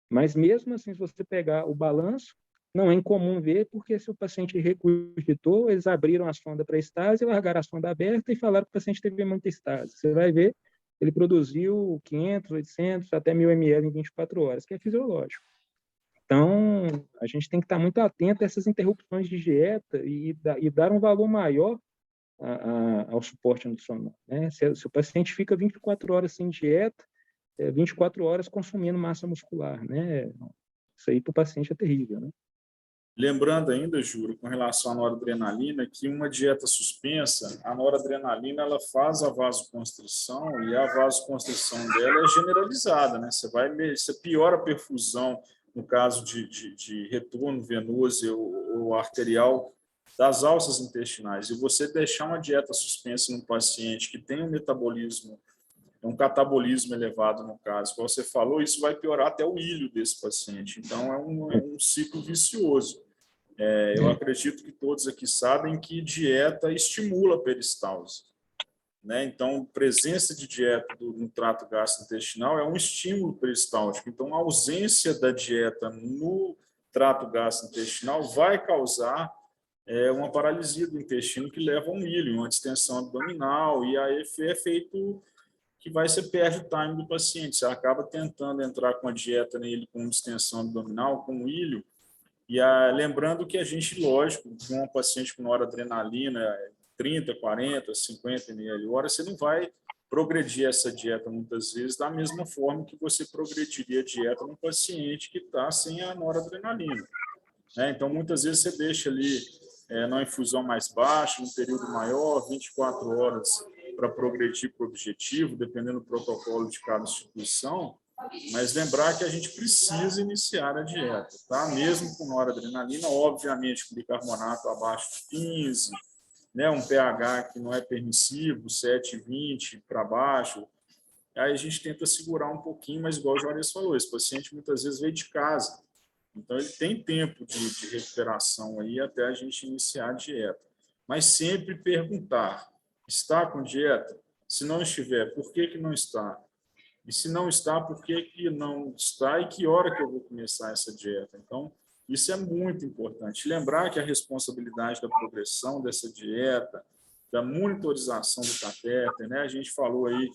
Mas mesmo assim, se você pegar o balanço, não é incomum ver, porque se o paciente regurgitou, eles abriram a sonda para estase, largaram a sonda aberta e falaram que o paciente teve muita estase. Você vai ver, ele produziu 500, 800, até 1.000 ml em 24 horas, que é fisiológico. Então, a gente tem que estar muito atento a essas interrupções de dieta e dar um valor maior ao suporte nutricional, né? Se o paciente fica 24 horas sem dieta, 24 horas consumindo massa muscular, né? Isso aí para o paciente é terrível, né? Lembrando ainda, Júlio, com relação à noradrenalina, que uma dieta suspensa, a noradrenalina ela faz a vasoconstrição e a vasoconstrição dela é generalizada, né? Você piora a perfusão no caso de retorno venoso ou arterial das alças intestinais. E você deixar uma dieta suspensa num paciente que tem um metabolismo, um catabolismo elevado no caso, como você falou, isso vai piorar até o ilho desse paciente. Então, é um ciclo vicioso. Eu acredito que todos aqui sabem que dieta estimula a peristalse, né? Então, presença de dieta no trato gastrointestinal é um estímulo peristáltico. Então, a ausência da dieta no trato gastrointestinal vai causar uma paralisia do intestino que leva a um ilho, uma distensão abdominal, e aí é feito que vai ser perde o time do paciente. Você acaba tentando entrar com a dieta nele com distensão abdominal, com ilho, e lembrando que a gente, lógico, com um paciente com noradrenalina, 30, 40, 50 ml/hora, você não vai progredir essa dieta muitas vezes da mesma forma que você progrediria a dieta num paciente que está sem a noradrenalina, né? Então, muitas vezes você deixa ali numa infusão mais baixa, um período maior, 24 horas para progredir para o objetivo, dependendo do protocolo de cada instituição, mas lembrar que a gente precisa iniciar a dieta, tá? Mesmo com noradrenalina, obviamente com bicarbonato abaixo de 15, né? Um pH que não é permissivo, 7,20 para baixo, aí a gente tenta segurar um pouquinho, mas igual o Juarez falou, esse paciente muitas vezes veio de casa, então ele tem tempo de recuperação aí até a gente iniciar a dieta. Mas sempre perguntar, está com dieta? Se não estiver, por que não está? E se não está, por que não está e que hora que eu vou começar essa dieta? Então, isso é muito importante. Lembrar que a responsabilidade da progressão dessa dieta, da monitorização do catéter, né? A gente falou aí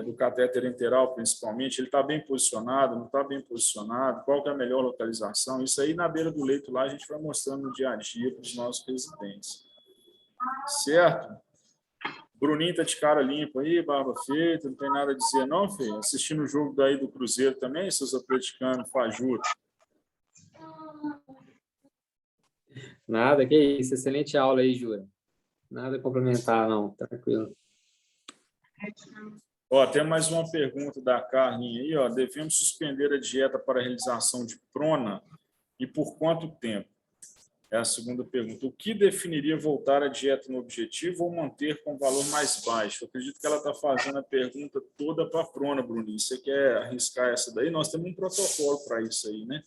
do catéter enteral, principalmente, ele está bem posicionado, não está bem posicionado, qual que é a melhor localização? Isso aí, na beira do leito lá, a gente vai mostrando no dia a dia para os nossos residentes. Certo? Bruninho tá de cara limpa aí, barba feita, não tem nada a dizer não, filho? Assistindo o jogo daí do Cruzeiro também, seus atleticanos, fajuto. Nada, que isso. Excelente aula aí, Júlia. Nada a complementar, não. Tranquilo. Ó, tem mais uma pergunta da Carlinha aí, ó. Devemos suspender a dieta para a realização de prona e por quanto tempo? É a segunda pergunta. O que definiria voltar à dieta no objetivo ou manter com valor mais baixo? Eu acredito que ela está fazendo a pergunta toda para a prona, Bruninho. Você quer arriscar essa daí? Nós temos um protocolo para isso aí, né?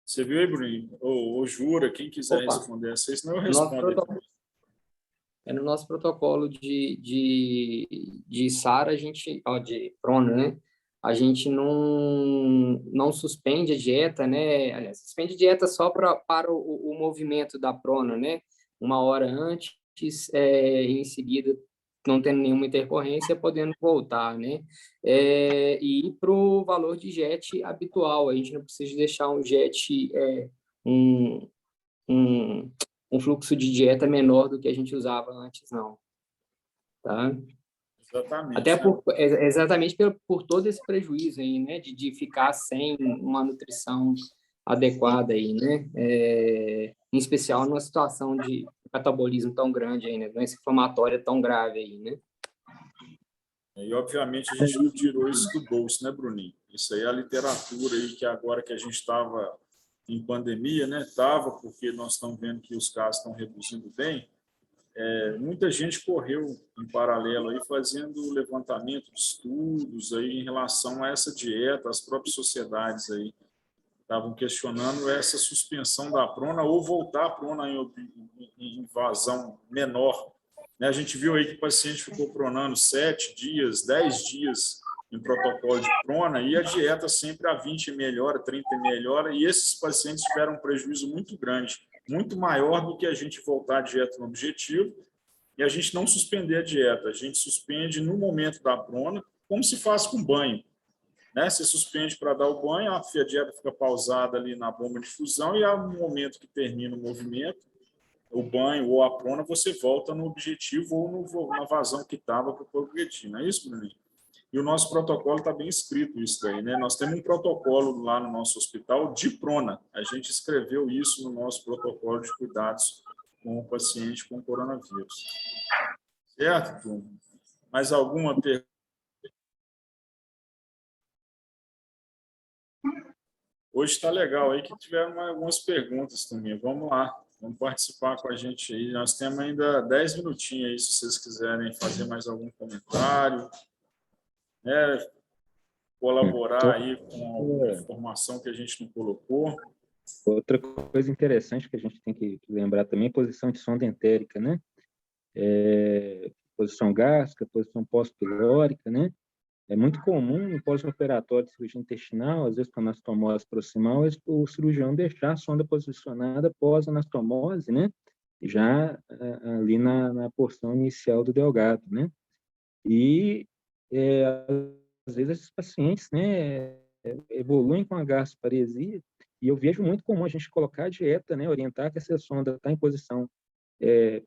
Você viu aí, Bruninho? Ou Jura, quem quiser responder essa aí, senão eu respondo. no nosso protocolo de SARA, de prona, né? A gente não suspende a dieta, né? Aliás, suspende a dieta só para o movimento da prona, né? 1 hora antes, em seguida, não tendo nenhuma intercorrência, podendo voltar, né? E ir para o valor de JET habitual. A gente não precisa deixar um JET, um, um fluxo de dieta menor do que a gente usava antes, não. Tá? Exatamente. Até exatamente por todo esse prejuízo aí, né? De ficar sem uma nutrição adequada aí, né? Em especial numa situação de catabolismo tão grande aí, né? Doença inflamatória tão grave aí, né? E, obviamente, a gente não tirou isso do bolso, né, Bruninho? Isso aí é a literatura aí que agora que a gente estava em pandemia, né? Estava, porque nós estamos vendo que os casos estão reduzindo bem. Muita gente correu em paralelo aí fazendo levantamento de estudos aí em relação a essa dieta, as próprias sociedades aí estavam questionando essa suspensão da prona ou voltar a prona em vazão menor. A gente viu aí que o paciente ficou pronando 7 dias, 10 dias em protocolo de prona e a dieta sempre a 20 melhora, 30 melhora, e esses pacientes tiveram um prejuízo muito grande, muito maior do que a gente voltar a dieta no objetivo e a gente não suspender a dieta. A gente suspende no momento da prona, como se faz com banho. Você suspende para dar o banho, a dieta fica pausada ali na bomba de fusão e no momento que termina o movimento, o banho ou a prona, você volta no objetivo ou na vazão que estava para progredir. Não é isso, Bruninho? E o nosso protocolo está bem escrito isso daí, né? Nós temos um protocolo lá no nosso hospital de prona. A gente escreveu isso no nosso protocolo de cuidados com o paciente com coronavírus. Certo, turma? Mais alguma pergunta? Hoje está legal aí que tiveram algumas perguntas também. Vamos lá, vamos participar com a gente aí. Nós temos ainda 10 minutinhos aí, se vocês quiserem fazer mais algum comentário, colaborar aí com alguma informação que a gente não colocou. Outra coisa interessante que a gente tem que lembrar também é a posição de sonda entérica, né? Posição gástrica, posição pós-pilórica, né? É muito comum no pós-operatório de cirurgia intestinal, às vezes com anastomose proximal, o cirurgião deixar a sonda posicionada pós-anastomose, né? Já ali na porção inicial do delgado, né? E às vezes esses pacientes, né, evoluem com a gastroparesia, e eu vejo muito comum a gente colocar a dieta, né, orientar que essa sonda está em posição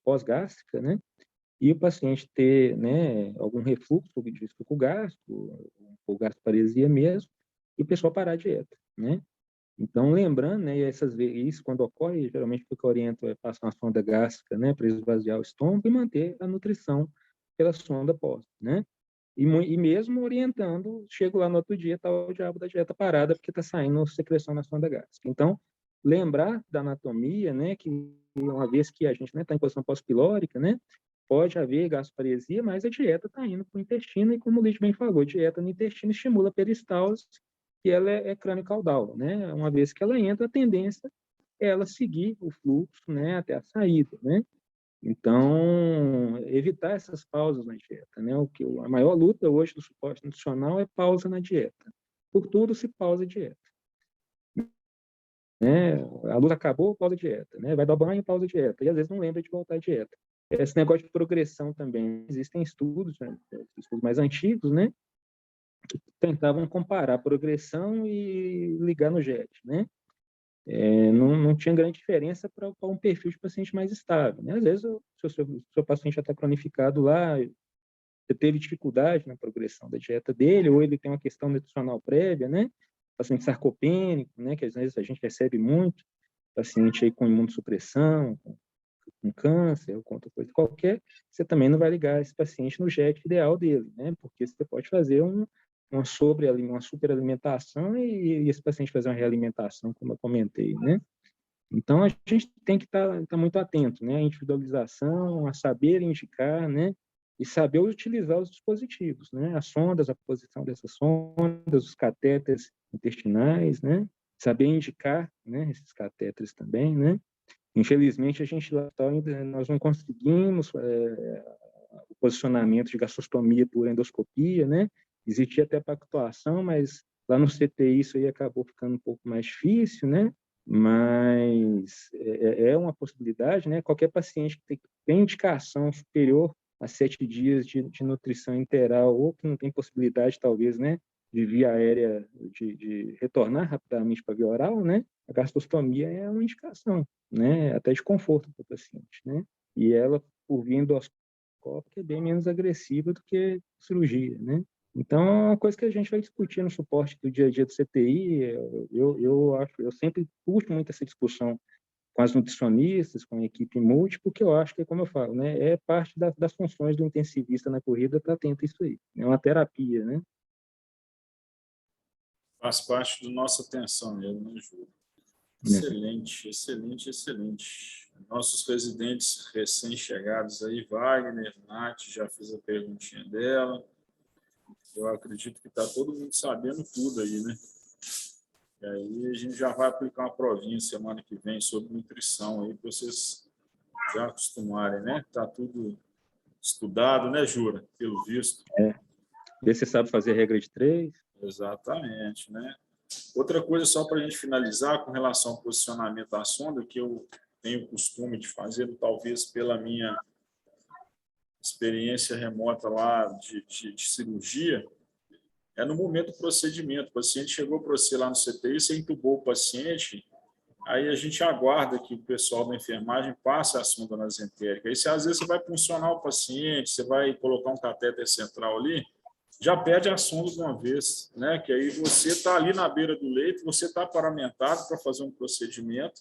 pós-gástrica, né? E o paciente ter, né, algum refluxo de suco gástrico, ou gastroparesia mesmo, e o pessoal parar a dieta, né? Então, lembrando, né, isso quando ocorre, geralmente o que eu oriento é passar uma sonda gástrica, né, para esvaziar o estômago e manter a nutrição pela sonda pós, né? E mesmo orientando, chego lá no outro dia, tá o diabo da dieta parada, porque está saindo secreção na sonda gástrica. Então, lembrar da anatomia, né, que uma vez que a gente está em posição pós-pilórica, né, pode haver gastroparesia, mas a dieta está indo para o intestino, e como o Lídio bem falou, a dieta no intestino estimula a peristalse, que ela é crânio-caudal, né? Uma vez que ela entra, a tendência é ela seguir o fluxo, né, até a saída, né? Então, evitar essas pausas na dieta, né? A maior luta hoje do suporte nutricional é pausa na dieta. Por tudo se pausa a dieta. Né? A luz acabou, pausa a dieta, né? Vai dar banho, pausa a dieta. E às vezes não lembra de voltar à dieta. Esse negócio de progressão também. Existem estudos, né? Estudos mais antigos, né? Que tentavam comparar a progressão e ligar no JET, né? Não tinha grande diferença para um perfil de paciente mais estável, né? Às vezes, se o seu paciente já está cronificado lá, você teve dificuldade na progressão da dieta dele, ou ele tem uma questão nutricional prévia, né? Paciente sarcopênico, né? Que às vezes a gente recebe muito, paciente aí com imunossupressão, com câncer, ou com outra coisa qualquer, você também não vai ligar esse paciente no JET ideal dele, né? Porque você pode fazer uma superalimentação e esse paciente fazer uma realimentação, como eu comentei, né? Então, a gente tem que estar muito atento, né? A individualização, a saber indicar, né? E saber utilizar os dispositivos, né? As sondas, a posição dessas sondas, os catéteres intestinais, né? Saber indicar, né? Esses catéteres também, né? Infelizmente, a gente lá ainda nós não conseguimos o posicionamento de gastrostomia por endoscopia, né? Existia até pactuação, mas lá no CTI isso aí acabou ficando um pouco mais difícil, né? Mas é uma possibilidade, né? Qualquer paciente que tem indicação superior a 7 dias de nutrição enteral ou que não tem possibilidade, talvez, né, de via aérea de retornar rapidamente para a via oral, né? A gastrostomia é uma indicação, né? Até de conforto para o paciente, né? E ela, por via endoscópica, é bem menos agressiva do que cirurgia, né? Então, é uma coisa que a gente vai discutir no suporte do dia a dia do CTI. Eu sempre puxo muito essa discussão com as nutricionistas, com a equipe multi, porque eu acho que, como eu falo, né, é parte das funções do intensivista na corrida estar atento a isso aí. É uma terapia, né? Faz parte da nossa atenção mesmo, né, Júlio? É. Excelente, excelente, excelente. Nossos residentes recém-chegados aí, Wagner, Nath, já fiz a perguntinha dela. Eu acredito que está todo mundo sabendo tudo aí, né? E aí a gente já vai aplicar uma provinha semana que vem sobre nutrição aí, para vocês já acostumarem, né? Está tudo estudado, né, Jura? Pelo visto. Ver se sabe fazer regra de 3. Exatamente, né? Outra coisa, só para a gente finalizar, com relação ao posicionamento da sonda, que eu tenho o costume de fazer, talvez pela minha experiência remota lá de cirurgia, é no momento do procedimento. O paciente chegou para você lá no CTI, você entubou o paciente, aí a gente aguarda que o pessoal da enfermagem passe a sonda nasentérica. Aí, às vezes, você vai funcionar o paciente, você vai colocar um catéter central ali, já pede a sonda de uma vez, né? Que aí você está ali na beira do leito, você está paramentado para fazer um procedimento.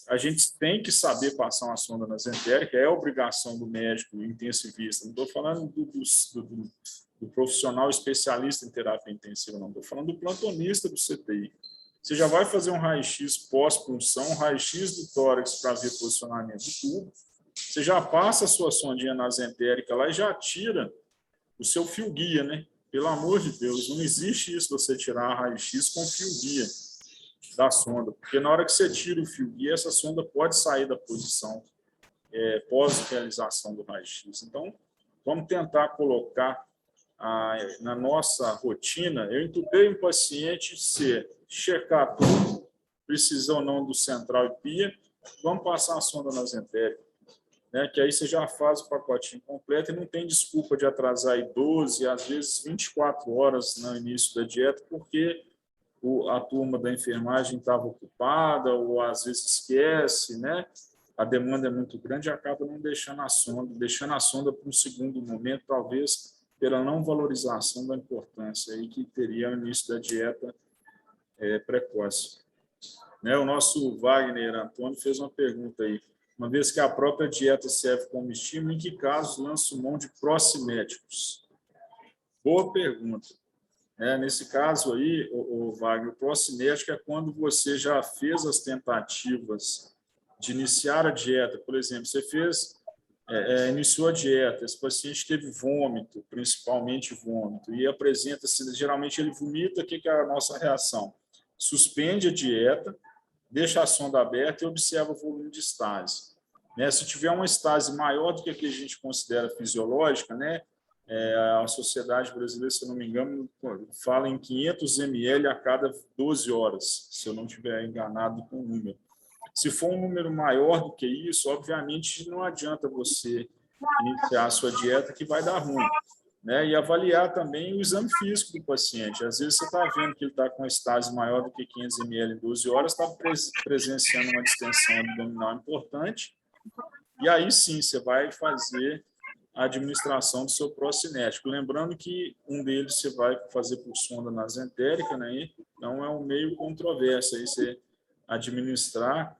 A gente tem que saber passar uma sonda nasentérica, é obrigação do médico intensivista. Não estou falando do profissional especialista em terapia intensiva, não. Estou falando do plantonista do CTI. Você já vai fazer um raio-x pós-punção, um raio-x do tórax para ver posicionamento do tubo. Você já passa a sua sondinha nasentérica lá e já tira o seu fio-guia, né? Pelo amor de Deus, não existe isso, você tirar raio-x com fio-guia da sonda, porque na hora que você tira o fio-guia, essa sonda pode sair da posição pós-realização do raio-x. Então, vamos tentar colocar na nossa rotina. Eu entubei um paciente, se checar tudo, precisa ou não do central e pia, vamos passar a sonda nasentérica, né? Que aí você já faz o pacotinho completo e não tem desculpa de atrasar aí 12, às vezes 24 horas no início da dieta, porque a turma da enfermagem estava ocupada ou às vezes esquece, né? A demanda é muito grande e acaba não deixando a sonda para um segundo momento, talvez pela não valorização da importância aí que teria no início da dieta precoce. Né? O nosso Wagner Antônio fez uma pergunta aí. Uma vez que a própria dieta serve como estímulo, em que casos lanço mão de prociméticos? Boa pergunta. Nesse caso aí, o Wagner, o procimético é quando você já fez as tentativas de iniciar a dieta. Por exemplo, você iniciou a dieta, esse paciente teve vômito, principalmente vômito, e apresenta-se, geralmente ele vomita, o que é a nossa reação? Suspende a dieta, deixa a sonda aberta e observa o volume de estase. Se tiver uma estase maior do que a que a gente considera fisiológica, né, a Sociedade Brasileira, se eu não me engano, fala em 500 ml a cada 12 horas, se eu não estiver enganado com o número. Se for um número maior do que isso, obviamente não adianta você iniciar a sua dieta, que vai dar ruim. E avaliar também o exame físico do paciente. Às vezes você está vendo que ele está com uma estase maior do que 500 ml em 12 horas, está presenciando uma distensão abdominal importante, e aí sim você vai fazer a administração do seu procinético. Lembrando que um deles você vai fazer por sonda nasentérica, né? Então é um meio controverso aí você administrar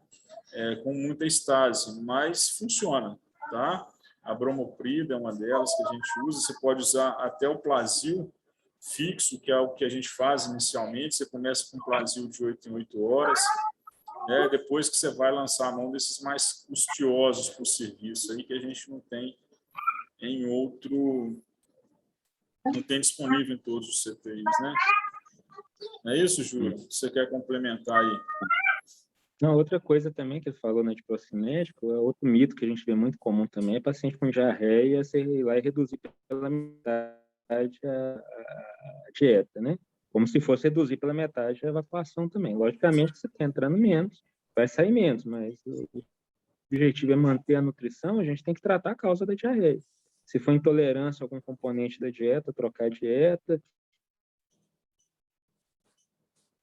com muita estase, mas funciona, tá? A bromoprida é uma delas que a gente usa. Você pode usar até o Plasil fixo, que é o que a gente faz inicialmente. Você começa com um Plasil de 8 em 8 horas, depois que você vai lançar a mão desses mais custosos para o serviço, aí que a gente não tem não tem disponível em todos os CTIs, né? Não é isso, Júlio? Você quer complementar aí? Não, outra coisa também que ele falou, né, de procinético, é outro mito que a gente vê muito comum também, é paciente com diarreia, você ir lá e reduzir pela metade a dieta, né? Como se fosse reduzir pela metade a evacuação também. Logicamente que você está entrando menos, vai sair menos, mas o objetivo é manter a nutrição, a gente tem que tratar a causa da diarreia. Se for intolerância a algum componente da dieta, trocar a dieta.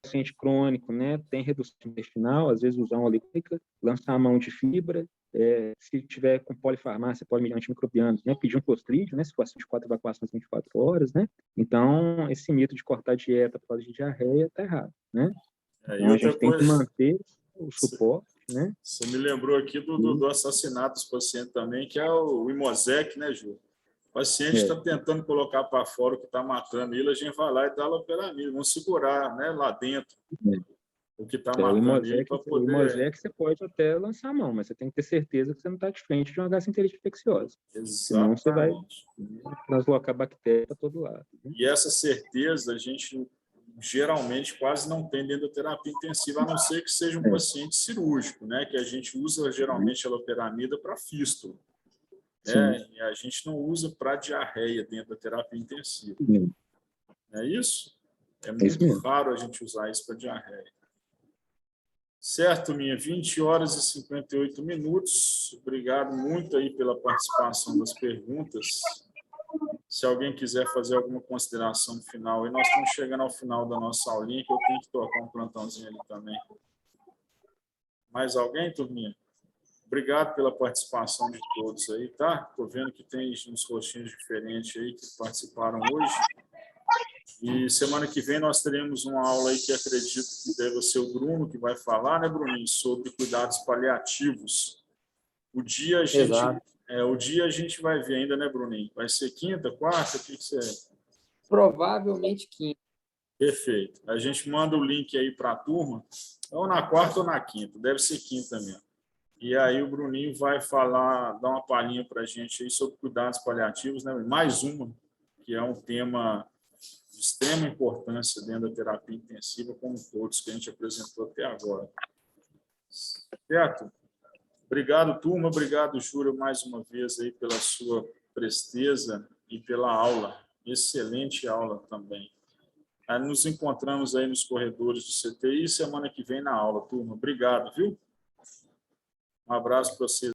Paciente crônico, né, tem redução intestinal, às vezes usar uma líquica, lançar a mão de fibra, se tiver com polifarmácia, polimediante antimicrobianos, né, pedir um clostrídio, né, se for de 4 evacuações em 24 horas, né, então esse mito de cortar a dieta por causa de diarreia está errado, né, E então a outra gente tem que coisa, manter o suporte, né. você me lembrou aqui do assassinato dos pacientes também, que é o Imosec, né, Ju? O paciente está tentando colocar para fora o que está matando ele, a gente vai lá e dá loperamida, vamos segurar, né, lá dentro o que está O matando ele Imosec, para poder... você pode até lançar a mão, mas você tem que ter certeza que você não está de frente de uma gastroenterite infecciosa. Senão você vai translocar bactéria para todo lado. Né? E essa certeza a gente geralmente quase não tem dentro da terapia intensiva, a não ser que seja um paciente cirúrgico, né, que a gente usa geralmente a loperamida para fístula. E a gente não usa para diarreia dentro da terapia intensiva. É isso? É muito raro a gente usar isso para diarreia. Certo, minha? 20 horas e 58 minutos. Obrigado muito aí pela participação das perguntas. Se alguém quiser fazer alguma consideração final, e nós estamos chegando ao final da nossa aulinha, que eu tenho que tocar um plantãozinho ali também. Mais alguém, turminha? Obrigado pela participação de todos aí, tá? Estou vendo que tem uns rostinhos diferentes aí que participaram hoje. E semana que vem nós teremos uma aula aí que acredito que deve ser o Bruno que vai falar, né, Bruninho, sobre cuidados paliativos. O dia a gente vai ver ainda, né, Bruninho? Vai ser quinta, quarta? O que você... Provavelmente quinta. Perfeito. A gente manda o link aí para a turma, ou na quarta ou na quinta, deve ser quinta mesmo. E aí o Bruninho vai falar, dar uma palhinha para a gente aí sobre cuidados paliativos, né? Mais uma, que é um tema de extrema importância dentro da terapia intensiva, como todos que a gente apresentou até agora. Certo? Obrigado, turma. Obrigado, Júlio, mais uma vez aí pela sua presteza e pela aula. Excelente aula também. Aí nos encontramos aí nos corredores do CTI semana que vem na aula, turma. Obrigado, viu? Um abraço para vocês.